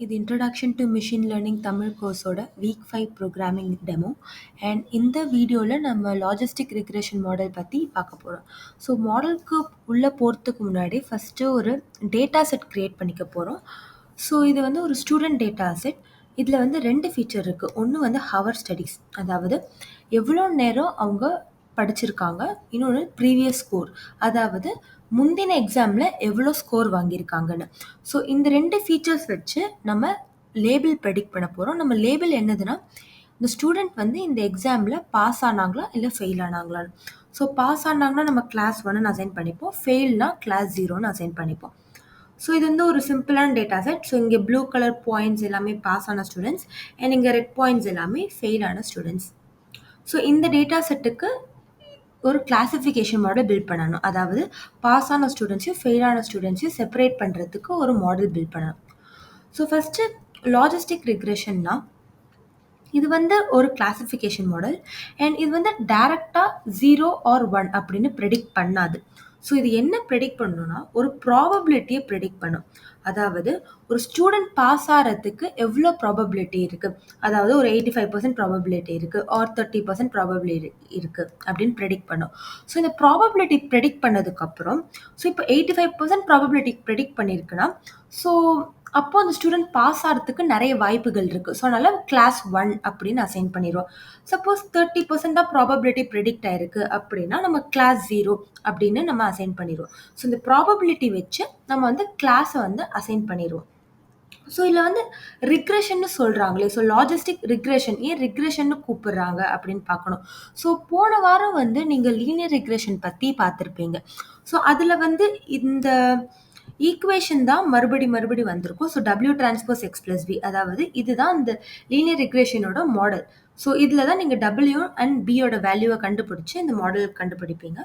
இது introduction to machine learning Tamil கோர்ஸோட week 5 programming demo. And இந்த வீடியோவில் நம்ம லாஜிஸ்டிக் ரிக்ரெஷன் மாடல் பற்றி பார்க்க போகிறோம். ஸோ மாடலுக்கு உள்ளே போகிறதுக்கு முன்னாடி ஃபஸ்ட்டு ஒரு டேட்டா செட் க்ரியேட் பண்ணிக்க போகிறோம். ஸோ இது வந்து ஒரு ஸ்டூடெண்ட் டேட்டா செட். இதில் வந்து 2 ஃபீச்சர் இருக்குது. ஒன்று வந்து ஹவர் ஸ்டடீஸ், அதாவது எவ்வளோ நேரம் அவங்க படிச்சிருக்காங்க. இன்னொன்று ப்ரீவியஸ் ஸ்கோர், அதாவது முந்தின எக்ஸாமில் எவ்வளோ ஸ்கோர் வாங்கியிருக்காங்கன்னு. ஸோ இந்த 2 ஃபீச்சர்ஸ் வச்சு நம்ம லேபிள் ப்ரெடிக்ட் பண்ண போகிறோம். நம்ம லேபிள் என்னதுன்னா, இந்த ஸ்டூடெண்ட் வந்து இந்த எக்ஸாமில் பாஸ் ஆனாங்களா இல்லை ஃபெயில் ஆனாங்களான்னு. ஸோ பாஸ் ஆனாங்கன்னா நம்ம கிளாஸ் 1ன்னு அசைன் பண்ணிப்போம், ஃபெயில்னா கிளாஸ் 0ன்னு அசைன் பண்ணிப்போம். ஸோ இது வந்து ஒரு சிம்பிளான டேட்டா செட். ஸோ இங்கே ப்ளூ கலர் பாயிண்ட்ஸ் எல்லாமே பாஸ் ஆன ஸ்டூடெண்ட்ஸ் அண்ட் இங்கே ரெட் பாயிண்ட்ஸ் எல்லாமே ஃபெயில் ஆன ஸ்டூடெண்ட்ஸ். ஸோ இந்த டேட்டா செட்டுக்கு ஒரு கிளாசிஃபிகேஷன் மாடல் பில்ட் பண்ணணும். அதாவது பாஸ் ஆன ஸ்டூடெண்ட்ஸையும் ஃபெயில் ஆன ஸ்டூடெண்ட்ஸையும் செப்பரேட் பண்ணுறதுக்கு ஒரு மாடல் பில்ட் பண்ணணும். ஸோ ஃபஸ்ட்டு லாஜிஸ்டிக் ரிக்ரெஷன்னா இது வந்து ஒரு கிளாசிஃபிகேஷன் மாடல் அண்ட் இது வந்து டைரெக்டாக 0 ஆர் 1 அப்படின்னு ப்ரெடிக்ட் பண்ணாது. ஸோ இது என்ன ப்ரெடிக்ட் பண்ணணும்னா ஒரு ப்ராபபிலிட்டியை ப்ரெடிக்ட் பண்ணும். அதாவது ஒரு ஸ்டூடெண்ட் பாஸ் ஆகிறதுக்கு எவ்வளோ ப்ராபபிலிட்டி இருக்குது, அதாவது ஒரு 85% ப்ராபபிலிட்டி இருக்குது ஆர் 30% ப்ராபபிலிட்டி இருக்குது அப்படின்னு ப்ரெடிக்ட் பண்ணும். ஸோ இந்த ப்ராபபிலிட்டி ப்ரெடிக்ட் பண்ணதுக்கப்புறம், ஸோ இப்போ 85% ப்ராபபிலிட்டி ப்ரெடிக்ட் பண்ணியிருக்குன்னா, ஸோ அப்போ அந்த ஸ்டூடெண்ட் பாஸ் ஆகிறதுக்கு நிறைய வாய்ப்புகள் இருக்குது. ஸோ அதனால் கிளாஸ் 1 அப்படின்னு அசைன் பண்ணிடுவோம். சப்போஸ் 30% தான் ப்ராபபிலிட்டி ப்ரெடிக்ட் ஆயிருக்கு அப்படின்னா நம்ம கிளாஸ் 0 அப்படின்னு நம்ம அசைன் பண்ணிடுவோம். ஸோ இந்த ப்ராபபிலிட்டி வச்சு நம்ம வந்து கிளாஸை வந்து அசைன் பண்ணிடுவோம். ஸோ இதில் வந்து ரிக்ரெஷன்னு சொல்கிறாங்களே, ஸோ லாஜிஸ்டிக் ரிக்ரெஷன் ஏன் ரிக்ரெஷன்னு கூப்பிடுறாங்க அப்படின்னு பார்க்கணும். ஸோ போன வாரம் வந்து நீங்கள் லீனியர் ரிக்ரெஷன் பற்றி பார்த்துருப்பீங்க. ஸோ அதில் வந்து இந்த ஈக்குவேஷன் தான் மறுபடி வந்திருக்கும். So W transpose X + B, அதாவது இதுதான் இந்த லீனியர் ரிக்ரெஷனோட மாடல். ஸோ இதில் தான் நீங்கள் W அண்ட் Bயோட வேல்யூவை கண்டுபிடிச்சி இந்த மாடல் கண்டுபிடிப்பீங்க.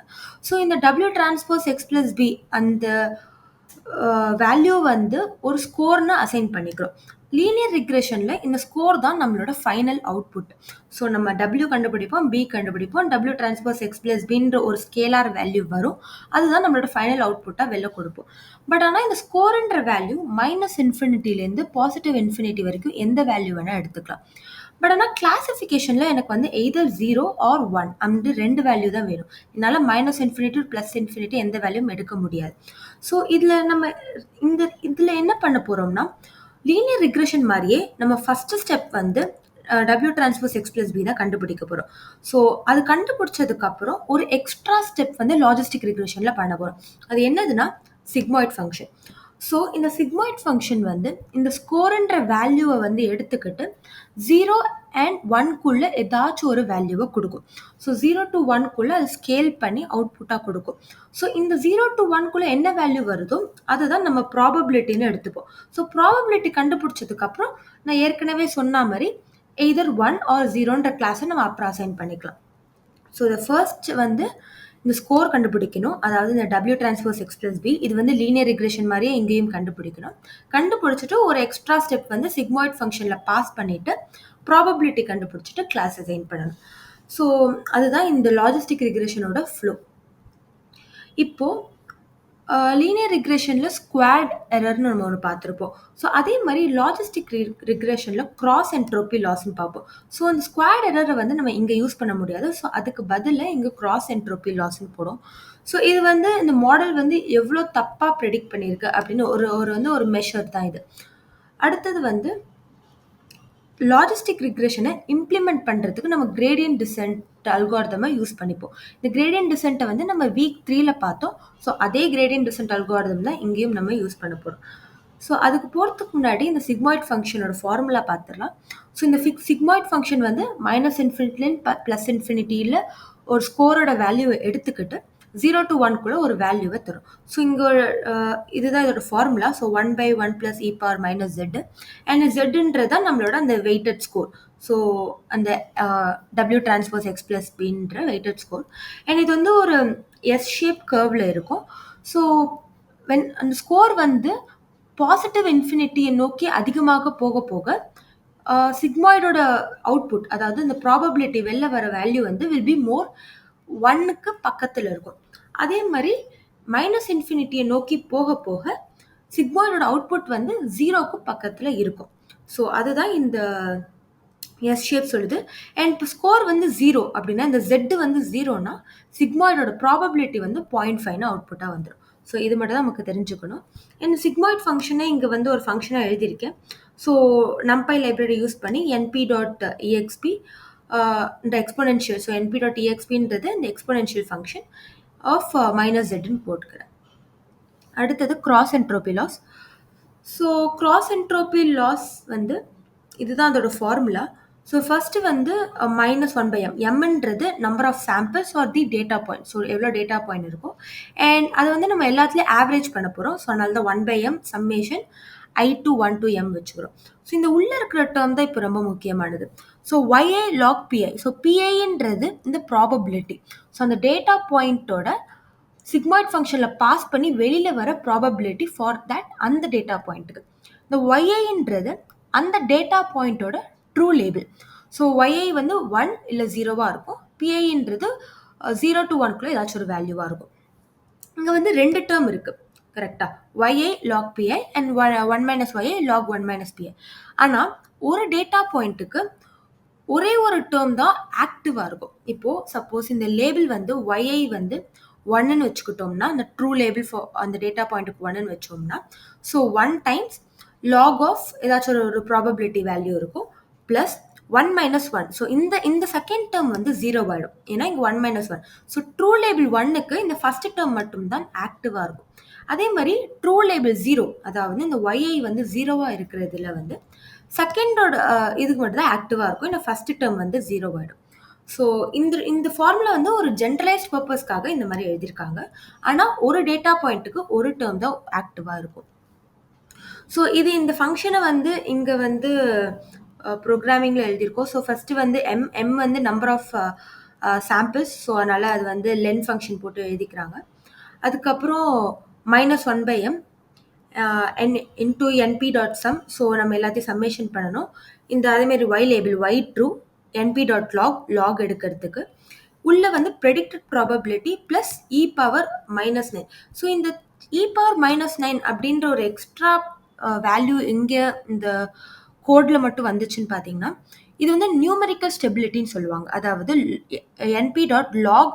ஸோ இந்த W டிரான்ஸ்போஸ் X + B அந்த வேல்யூ வந்து ஒரு ஸ்கோர்னு அசைன் பண்ணிக்கிறோம். லீனியர் ரிக்ரெஷனில் இந்த ஸ்கோர் தான் நம்மளோட ஃபைனல் அவுட்புட். ஸோ நம்ம W கண்டுபிடிப்போம், B கண்டுபிடிப்போம், W டிரான்ஸ்போஸ் X + Bன்ற ஒரு ஸ்கேலார் வேல்யூ வரும். அதுதான் நம்மளோட ஃபைனல் அவுட்புட்டாக வெளில கொடுப்போம். பட் ஆனால் இந்த ஸ்கோர்ன்ற வேல்யூ -∞ பாசிட்டிவ் இன்ஃபினிட்டி வரைக்கும் எந்த வேல்யூ வேணால் எடுத்துக்கலாம். பட் ஆனால் கிளாசிஃபிகேஷனில் எனக்கு வந்து எய்தர் 0 ஆர் 1 அந்த 2 வேல்யூ தான் வேணும். என்னால் -∞ +∞ எந்த வேல்யூவும் எடுக்க முடியாது. ஸோ இதில் நம்ம இதில் என்ன பண்ண போகிறோம்னா, லீனியர் ரிக்ரெஷன் மாதிரியே நம்ம ஃபஸ்ட்டு ஸ்டெப் வந்து W டிரான்ஸ்போஸ் X + B தான் கண்டுபிடிக்க போகிறோம். ஸோ அது கண்டுபிடிச்சதுக்கப்புறம் ஒரு எக்ஸ்ட்ரா ஸ்டெப் வந்து லாஜிஸ்டிக் ரிக்ரெஷனில் பண்ண போகிறோம். அது என்னதுன்னா சிக்மாய்ட் ஃபங்க்ஷன். ஸோ இந்த சிக்மாய்ட் ஃபங்க்ஷன் வந்து இந்த ஸ்கோர்ன்ற வேல்யூவை வந்து எடுத்துக்கிட்டு 0 அண்ட் 1க்குள்ளே ஏதாச்சும் ஒரு வேல்யூவை கொடுக்கும். ஸோ 0 to 1க்குள்ளே அது ஸ்கேல் பண்ணி அவுட்புட்டாக கொடுக்கும். ஸோ இந்த 0 to 1க்குள்ளே என்ன வேல்யூ வருதோ அதை தான் நம்ம ப்ராபபிலிட்டின்னு எடுத்துப்போம். ஸோ ப்ராபபிலிட்டி கண்டுபிடிச்சதுக்கப்புறம் நான் ஏற்கனவே சொன்ன மாதிரி எய்தர் 1 ஆர் 0ன்ற கிளாஸை நம்ம அப்புறம் அசைன் பண்ணிக்கலாம். ஸோ இதை ஃபர்ஸ்ட் வந்து இந்த ஸ்கோர் கண்டுபிடிக்கணும். அதாவது இந்த W டிரான்ஸ்போஸ் X + B இது வந்து லீனியர் ரிக்ரெஷன் மாதிரியே எங்கேயும் கண்டுபிடிக்கணும். கண்டுபிடிச்சிட்டு ஒரு எக்ஸ்ட்ரா ஸ்டெப் வந்து சிக்மாய்ட் ஃபங்க்ஷனில் பாஸ் பண்ணிவிட்டு ப்ராபபிலிட்டி கண்டுபிடிச்சிட்டு கிளாஸ் அசைன் பண்ணணும். ஸோ அதுதான் இந்த லாஜிஸ்டிக் ரிக்ரெஷனோட ஃப்ளோ. இப்போது லீனியர் ரிக்ரெஷனில் ஸ்குவாட் எரர்னு நம்ம ஒன்று பார்த்துருப்போம். ஸோ அதே மாதிரி லாஜிஸ்டிக் ரிக்ரெஷனில் கிராஸ் என்ட்ரோபி லாஸ்ன்னு பார்ப்போம். ஸோ அந்த ஸ்குவாட் எரரை வந்து நம்ம இங்கே யூஸ் பண்ண முடியாது. ஸோ அதுக்கு பதிலாக இங்கே கிராஸ் என்ட்ரோபி லாஸ்ன்னு போடும். ஸோ இது வந்து இந்த மாடல் வந்து எவ்வளோ தப்பாக ப்ரெடிக்ட் பண்ணியிருக்கு அப்படின்னு ஒரு மெஷர் தான் இது. அடுத்தது வந்து லாஜிஸ்டிக் ரிக்ரெஷனை இம்ப்ளிமெண்ட் பண்ணுறதுக்கு நம்ம கிரேடியன்ட் டிசென்ட் அல்காரிதமை யூஸ் பண்ணிப்போம். இந்த கிரேடியன்ட் டிசென்ட்டை வந்து நம்ம வீக் 3ல் பார்த்தோம். ஸோ அதே கிரேடியன்ட் டிசென்ட் அல்காரிதம் தான் இங்கேயும் நம்ம யூஸ் பண்ண போகிறோம். ஸோ அதுக்கு போகிறதுக்கு முன்னாடி இந்த சிக்மாய்ட் ஃபங்க்ஷனோட ஃபார்முலா பார்த்துடலாம். ஸோ இந்த சிக்மாய்ட் ஃபங்க்ஷன் வந்து -∞ +∞ ஒரு ஸ்கோரோட வேல்யூவை எடுத்துக்கிட்டு 0 to 1க்குள்ளே ஒரு வேல்யூவை தரும். ஸோ இங்கே இதுதான் இதோட ஃபார்முலா. ஸோ 1/1 + e⁻−z அண்ட் zன்றது தான் நம்மளோட அந்த வெயிட்டட் ஸ்கோர். ஸோ அந்த W டிரான்ஸ்போஸ் X + Bன்ற வெயிட்டட் ஸ்கோர். அண்ட் இது வந்து ஒரு எஸ் ஷேப் கர்வில் இருக்கும். ஸோ அந்த ஸ்கோர் வந்து பாசிட்டிவ் இன்ஃபினிட்டியை நோக்கி அதிகமாக போக போக சிக்மாய்டோட அவுட்புட், அதாவது இந்த ப்ராபபிலிட்டி வெளில வர வேல்யூ வந்து வில் பி மோர் 1க்கு பக்கத்தில் இருக்கும். அதே மாதிரி -∞ நோக்கி போக போக சிக்மாய்டோட அவுட்புட் வந்து 0க்கு பக்கத்துல இருக்கும். ஸோ அதுதான் இந்த எஸ் ஷேப் சொல்லுது. அண்ட் இப்போ ஸ்கோர் வந்து 0 அப்படின்னா இந்த Z வந்து 0னா சிக்மாய்டோட ப்ராபபிலிட்டி வந்து 0.5ன்னு அவுட்புட்டா வந்துரும். ஸோ இது மட்டும் தான் நமக்கு தெரிஞ்சுக்கணும். அண்ட் சிக்மாய்ட் ஃபங்ஷனை இங்க வந்து ஒரு ஃபங்ஷனா எழுதியிருக்கேன். ஸோ NumPy லைப்ரரி யூஸ் பண்ணி np.exp இந்த எக்ஸ்போனென்ஷியல், ஸோ np.expன்றது இந்த எக்ஸ்போனென்ஷியல் ஃபங்ஷன் ஆஃப் -z ன்னு போட்டுக்கிறேன். அடுத்தது cross entropy loss. So cross entropy loss வந்து இதுதான் அதோட ஃபார்முலா. ஸோ ஃபர்ஸ்ட் வந்து -1/m. mன்றது number of samples or the data point. So எவ்வளோ டேட்டா பாயிண்ட் இருக்கும் அண்ட் அதை வந்து நம்ம எல்லாத்துலேயும் ஆவரேஜ் பண்ண போகிறோம். ஸோ அதனால தான் 1/m summation I to 1 to m வச்சுக்கிறோம். ஸோ இந்த உள்ள இருக்கிற டேர்ம் தான் இப்போ ரொம்ப முக்கியமானது. So yi log pi. So piன்றது இந்த ப்ராபபிலிட்டி. ஸோ அந்த டேட்டா பாயிண்டோட சிக்மாய்ட் ஃபங்க்ஷனில் பாஸ் பண்ணி வெளியில் வர ப்ராபபிலிட்டி ஃபார் தட் அந்த டேட்டா பாயிண்ட்டுக்கு. இந்த yi அந்த டேட்டா பாயிண்டோட ட்ரூ லேபிள். ஸோ yi வந்து 1 இல்லை 0வா இருக்கும். piன்றது 0 to 1குள்ளே ஏதாச்சும் ஒரு வேல்யூவாக இருக்கும். இங்கே வந்து 2 டேர்ம் இருக்குது கரெக்டாக, yi log pi and 1 - yi log 1 - pi. ஆனால் ஒரு டேட்டா பாயிண்ட்டுக்கு ஒரே ஒரு டேர்ம் தான் ஆக்டிவாக இருக்கும். இப்போது சப்போஸ் இந்த லேபிள் வந்து yi வந்து 1ன்னு வச்சுக்கிட்டோம்னா, அந்த ட்ரூ லேபிள் ஃபார் அந்த டேட்டா பாயிண்ட்டுக்கு 1ன்னு வச்சோம்னா, ஸோ 1 டைம்ஸ் லாக் ஆஃப் ஏதாச்சும் ஒரு ப்ராபபிலிட்டி வேல்யூ இருக்கும் ப்ளஸ் 1 - 1. ஸோ இந்த செகண்ட் டேர்ம் வந்து 0 ஆகிடும். ஏன்னா இங்கே 1 - 1. ஸோ ட்ரூ லேபிள் 1க்கு இந்த ஃபர்ஸ்ட் டேர்ம் மட்டும்தான் ஆக்டிவாக இருக்கும். அதே மாதிரி ட்ரூ லேபிள் 0, அதாவது இந்த yi வந்து 0வாக இருக்கிறதுல வந்து செகண்டோட இதுக்கு மட்டும் தான் ஆக்டிவாக இருக்கும். இந்த ஃபர்ஸ்ட் டேர்ம் வந்து 0 ஆகிடும். ஸோ இந்த ஃபார்முலா வந்து ஒரு ஜென்ரலைஸ்ட் பர்பஸ்க்காக இந்த மாதிரி எழுதியிருக்காங்க. ஆனால் ஒரு டேட்டா பாயிண்ட்டுக்கு ஒரு டேர்ம் தான் ஆக்டிவாக இருக்கும். ஸோ இது இந்த ஃபங்க்ஷனை வந்து இங்கே வந்து ப்ரோக்ராமிங்கில் எழுதியிருக்கோம். ஸோ ஃபஸ்ட்டு வந்து எம் வந்து நம்பர் ஆஃப் சாம்பிள்ஸ். ஸோ அதனால் அது வந்து லென் ஃபங்க்ஷன் போட்டு எழுதிக்கிறாங்க. அதுக்கப்புறம் -1/m into np.sum. ஸோ நம்ம எல்லாத்தையும் சம்மேஷன் பண்ணணும். இந்த அதேமாரி y label y true np.log log எடுக்கிறதுக்கு உள்ள வந்து predicted probability plus e⁻−9. So இந்த e⁻−9 அப்படின்ற ஒரு எக்ஸ்ட்ரா வேல்யூ எங்கே இந்த கோடில் மட்டும் வந்துச்சுன்னு பார்த்தீங்கன்னா, இது வந்து நியூமெரிக்கல் ஸ்டெபிலிட்டின்னு சொல்லுவாங்க. அதாவது np.log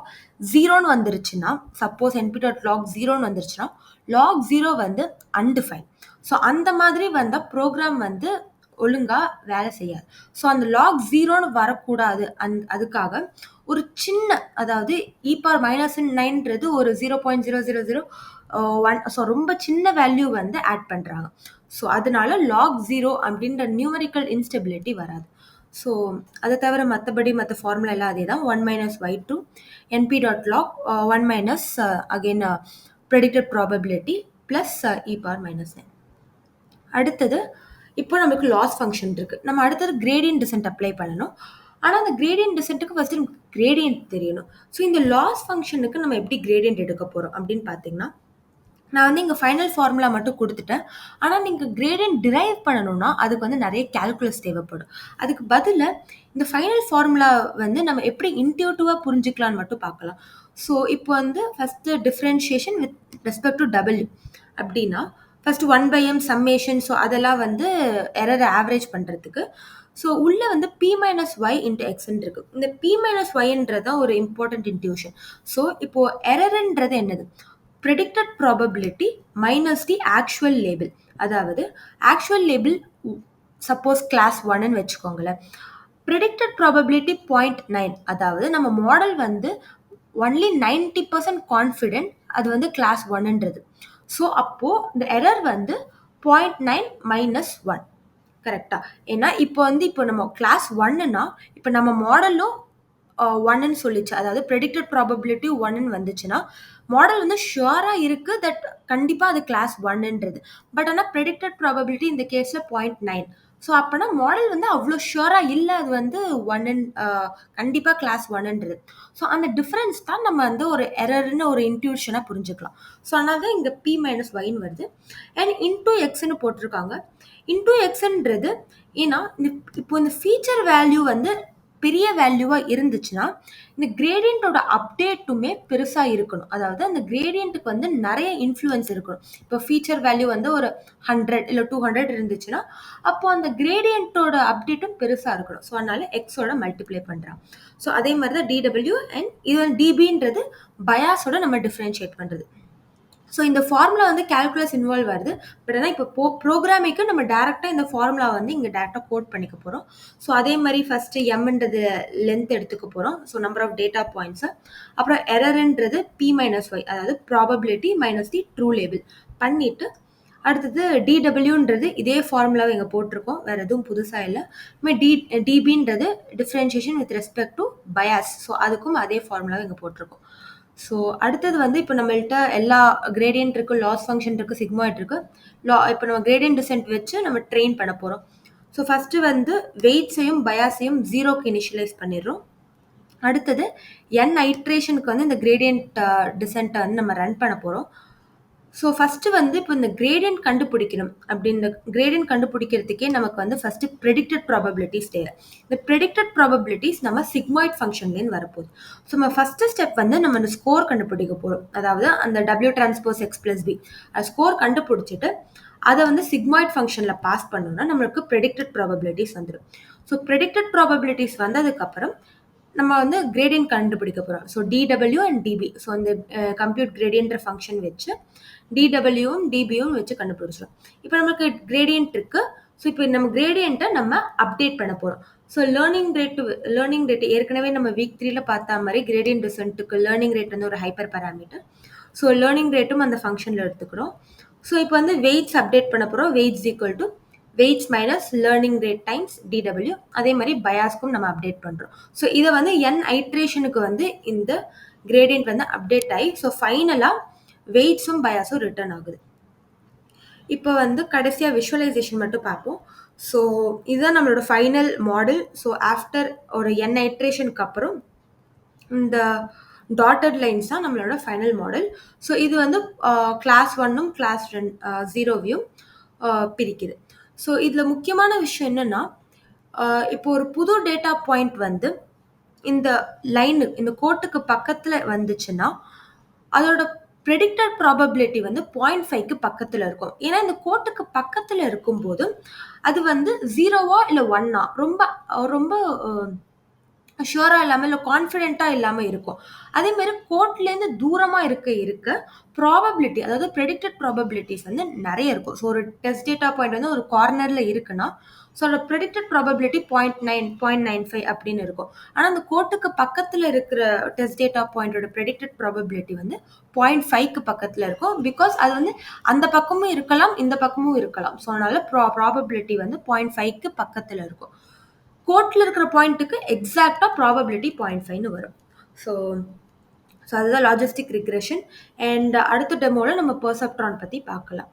0ன்னு வந்துருச்சுன்னா, சப்போஸ் np.log 0ன்னு வந்துருச்சுன்னா log 0 வந்து அன்டிஃபைன். ஸோ அந்த மாதிரி வந்தால் ப்ரோக்ராம் வந்து ஒழுங்காக வேலை செய்யாது. ஸோ அந்த லாக் 0ன்னு வரக்கூடாது. அதுக்காக ஒரு சின்ன, அதாவது e⁻−9ன்றது ஒரு 0.0001, ஸோ ரொம்ப சின்ன வேல்யூ வந்து ஆட் பண்ணுறாங்க. ஸோ அதனால லாக் 0 அப்படின்ற நியூமரிக்கல் இன்ஸ்டெபிலிட்டி வராது. ஸோ அதை தவிர மற்றபடி மற்ற ஃபார்முலா எல்லாம் அதே தான். 1 - y2 np.log 1 - again predicted probability plus e⁻−9. அடுத்தது இப்போ நமக்கு லாஸ் ஃபங்க்ஷன் இருக்குது. நம்ம அடுத்தது கிரேடியன்ட் டிசென்ட் அப்ளை பண்ணணும். ஆனால் அந்த கிரேடியன்ட் டிசென்ட்டுக்கு ஃபஸ்ட்டு நமக்கு கிரேடியன்ட் தெரியணும். ஸோ இந்த லாஸ் ஃபங்க்ஷனுக்கு நம்ம எப்படி கிரேடியன்ட் எடுக்க போகிறோம் அப்படின்னு பார்த்தீங்கன்னா, நான் வந்து இங்கே ஃபைனல் ஃபார்முலா மட்டும் கொடுத்துட்டேன். ஆனால் நீங்கள் கிரேடியன்ட் டிரைவ் பண்ணணும்னா அதுக்கு வந்து நிறைய கால்குலஸ் தேவைப்படும். அதுக்கு பதிலாக இந்த ஃபைனல் ஃபார்முலா வந்து நம்ம எப்படி இன்ட்யூட்டிவாக புரிஞ்சுக்கலான்னு மட்டும் பார்க்கலாம். ஸோ இப்போ வந்து first differentiation with respect to W அப்படின்னா, ஃபஸ்ட்டு 1/m சம்மேஷன். ஸோ அதெல்லாம் வந்து எரரை ஆவரேஜ் பண்ணுறதுக்கு. ஸோ உள்ளே வந்து p-y into xன்னு இருக்குது. இந்த p-yன்றது தான் ஒரு இம்பார்ட்டன்ட் இன்ட்யூஷன். ஸோ இப்போது எரர்ன்றது என்னது? predicted probability minus the actual label. அதாவது actual label சப்போஸ் கிளாஸ் 1ன்னு வச்சுக்கோங்களேன். predicted probability 0.9. அதாவது நம்ம மாடல் வந்து ஒன்லி 90% கான்ஃபிடென்ட் அது வந்து கிளாஸ் 1ன்றது. ஸோ அப்போது இந்த எரர் வந்து 0.9 - 1 கரெக்டாக. ஏன்னா இப்போ நம்ம கிளாஸ் 1ன்னா இப்போ நம்ம மாடலும் 1ன்னு சொல்லிச்சு. அதாவது ப்ரெடிக்டட் ப்ராபபிலிட்டி 1ன்னு வந்துச்சுன்னா மாடல் வந்து ஷுவராக இருக்குது தட் கண்டிப்பாக அது கிளாஸ் 1ன்றது. பட் ஆனால் ப்ரெடிக்டட் ப்ராபபிலிட்டி இந்த கேஸில் 0.9. ஸோ அப்போனா மாடல் வந்து அவ்வளோ ஷுவராக இல்லை அது வந்து 1 கண்டிப்பாக கிளாஸ் 1ன்றது. ஸோ அந்த டிஃப்ரென்ஸ் தான் நம்ம வந்து ஒரு எரர்னு ஒரு இன்ட்யூஷனாக புரிஞ்சுக்கலாம். ஸோ அதனால தான் இங்கே p-yன்னு வருது. அண்ட் இன்டூ எக்ஸ்ன்னு போட்டிருக்காங்க. இன்டூ எக்ஸ்ன்றது ஏன்னா இப்போ இந்த ஃபீச்சர் வேல்யூ வந்து பெரிய வேல்யூவா இருந்துச்சுன்னா, இந்த கிரேடியன்ட்டோட அப்டேட்டுமே பெருசா இருக்கணும். அதாவது அந்த கிரேடியன்ட்க்கு வந்து நெறைய இன்ஃப்ளூயன்ஸ் இருக்கணும். இப்போ ஃபீச்சர் வேல்யூ வந்து ஒரு 100 இல்ல 200 இருந்துச்சுன்னா, அப்போ அந்த கிரேடியன்ட்டோட அப்டேட்டும் பெருசா இருக்கணும். ஸோ அதனால எக்ஸோட மல்டிப்ளை பண்றான். ஸோ அதே மாரி தான் டிடபிள்யூ அண்ட் இது வந்து டிபின்றது பயாஸோட நம்ம டிஃபரன்ஷியேட் பண்றது. ஸோ இந்த ஃபார்முலா வந்து கால்குலஸ் இன்வால்வ் வருது. பட் ஆனா இப்போ ப்ரோகிராமிங்க்கு நம்ம டைரக்ட்டா இந்த ஃபார்முலா வந்து இங்க டைரக்ட்டா கோட் பண்ணிக்க போறோம். ஸோ அதே மாரி ஃபர்ஸ்ட் எம்ன்றது லென்த் எடுத்துக்க போறோம். So number of data points. அப்புறம் எரர்ன்றது p மைனஸ் ஒய், அதாவது probability minus the true label பண்ணிட்டு, அடுத்தது டிடபிள்யூன்றது இதே ஃபார்முலாவை இங்க போட்டிருக்கோம். வேற எதுவும் புதுசா இல்ல. டிபின்றது differentiation with respect to bias. So அதுக்கும் அதே ஃபார்முலாவை இங்க போட்டிருக்கோம். ஸோ அடுத்தது வந்து இப்போ நம்மள்ட்ட எல்லா கிரேடியன்ட் இருக்கு, லாஸ் ஃபங்க்ஷன் இருக்கு, சிக்மாய்ட் இருக்கு. இப்போ நம்ம கிரேடியன்ட் டிசென்ட் வச்சு நம்ம ட்ரெயின் பண்ண போறோம். ஸோ ஃபர்ஸ்ட் வந்து வெயிட்ஸையும் பயாஸையும் 0க்கு இனிஷியலைஸ் பண்ணிடுறோம். அடுத்தது n ஐட்ரேஷனுக்கு வந்து இந்த கிரேடியன்ட் டிசென்ட்டை வந்து நம்ம ரன் பண்ண போறோம். ஸோ ஃபர்ஸ்ட் வந்து இப்போ இந்த கிரேடியன்ட் கண்டுபிடிக்கணும். அப்படி இந்த கிரேடியன்ட் கண்டுபிடிக்கிறதுக்கே நமக்கு வந்து ஃபர்ஸ்ட் ப்ரெடிக்டட் ப்ராபபிலிட்டிஸ் தேவை. இந்த ப்ரெடிக்டட் ப்ராபபிலிட்டிஸ் நம்ம சிக்மாய்ட் ஃபங்க்ஷன்லேருந்து வரப்போகுது. ஸோ நம்ம ஃபர்ஸ்ட் ஸ்டெப் வந்து நம்ம அந்த ஸ்கோர் கண்டுபிடிக்க போகிறோம். அதாவது அந்த W டிரான்ஸ்போஸ் X + B அது ஸ்கோர் கண்டுபிடிச்சிட்டு அதை வந்து சிக்மாய்ட் ஃபங்க்ஷனில் பாஸ் பண்ணோம்னா நம்மளுக்கு ப்ரெடிக்டட் ப்ராபபிலிட்டிஸ் வந்துடும். ஸோ ப்ரெடிக்டட் ப்ராபபிலிட்டிஸ் வந்ததுக்கப்புறம் நம்ம வந்து கிரேடியன்ட் கண்டுபிடிக்க போகிறோம். ஸோ டிடபிள்யூ அண்ட் டிபி. ஸோ அந்த கம்ப்யூட் கிரேடியன்ட் ஃபங்க்ஷன் வச்சு டிடபிள்யூவும் டிபியும் வச்சு கண்டுபிடிச்சிடும். இப்போ நமக்கு கிரேடியன்ட் இருக்கு. ஸோ இப்போ நம்ம கிரேடியன்ட்டை நம்ம அப்டேட் பண்ண போகிறோம். ஸோ லேர்னிங் ரேட் ஏற்கனவே நம்ம வீக் 3ல பார்த்த மாதிரி கிரேடியன்ட் டிசென்ட்டுக்கு லேர்னிங் ரேட் வந்து ஒரு ஹைப்பர் பேராமீட்டர். ஸோ லேர்னிங் ரேட்டும் அந்த ஃபங்க்ஷனில் எடுத்துக்கிறோம். ஸோ இப்போ வந்து வெயிட்ஸ் அப்டேட் பண்ண போகிறோம். Weights equal to weights minus learning rate times DW. அதே மாதிரி பயாஸ்க்கும் நம்ம அப்டேட் பண்ணுறோம். ஸோ இதை வந்து n ஐட்ரேஷனுக்கு வந்து இந்த கிரேடியன்ட் வந்து அப்டேட் ஆகி ஸோ ஃபைனலாக வெயிட்ஸும் பயாஸும் ரிட்டர்ன் ஆகுது. இப்போ வந்து கடைசியாக விஷுவலைசேஷன் மட்டும் பார்ப்போம். ஸோ இதுதான் நம்மளோட ஃபைனல் மாடல். ஸோ ஆஃப்டர் ஒரு n ஐட்ரேஷனுக்கு அப்புறம் இந்த டாட்டட் லைன்ஸ் தான் நம்மளோட ஃபைனல் மாடல். ஸோ இது வந்து கிளாஸ் 1ம் கிளாஸ் 0வையும் பிரிக்குது. ஸோ இதில் முக்கியமான விஷயம் என்னன்னா, இப்போ ஒரு புது டேட்டா பாயிண்ட் வந்து இந்த லைனு இந்த கோட்டுக்கு பக்கத்தில் வந்துச்சுன்னா அதோட ப்ரெடிக்டட் ப்ராபபிலிட்டி வந்து 0.5க்கு பக்கத்தில் இருக்கும். ஏன்னா இந்த கோட்டுக்கு பக்கத்தில் இருக்கும்போது அது வந்து 0வா இல்லை 1ஆ ரொம்ப ரொம்ப ஷுவராக இல்லாமல் இல்லை கான்ஃபிடென்ட்டாக இல்லாமல் இருக்கும். அதேமாரி கோட்லேருந்து தூரமாக இருக்க ப்ராபபிலிட்டி, அதாவது ப்ரெடிக்டட் ப்ராபபிலிட்டிஸ் வந்து நிறைய இருக்கும். ஸோ ஒரு டெஸ்ட் டேட்டா பாயிண்ட் வந்து ஒரு கார்னரில் இருக்குன்னா ஸோ அதோட ப்ரெடிக்டட் ப்ராபபிலிட்டி 0.95 அப்படின்னு இருக்கும். ஆனால் அந்த கோட்டுக்கு பக்கத்தில் இருக்கிற டெஸ்ட் டேட்டா பாயிண்டோட ப்ரெடிக்டட் ப்ராபபிலிட்டி வந்து 0.5க்கு பக்கத்தில் இருக்கும். பிகாஸ் அது வந்து அந்த பக்கமும் இருக்கலாம், இந்த பக்கமும் இருக்கலாம். ஸோ அதனால ப்ராபபிலிட்டி வந்து 0.5க்கு பக்கத்தில் இருக்கும். கோட்டில் இருக்கிற பாயிண்ட்டுக்கு எக்ஸாக்டாக ப்ராபபிலிட்டி 0.5ன்னு வரும். ஸோ அதுதான் லாஜிஸ்டிக் ரிக்ரெஷன். அண்ட் அடுத்த டெமோவில் நம்ம பெர்செப்ட்ரான் பற்றி பார்க்கலாம்.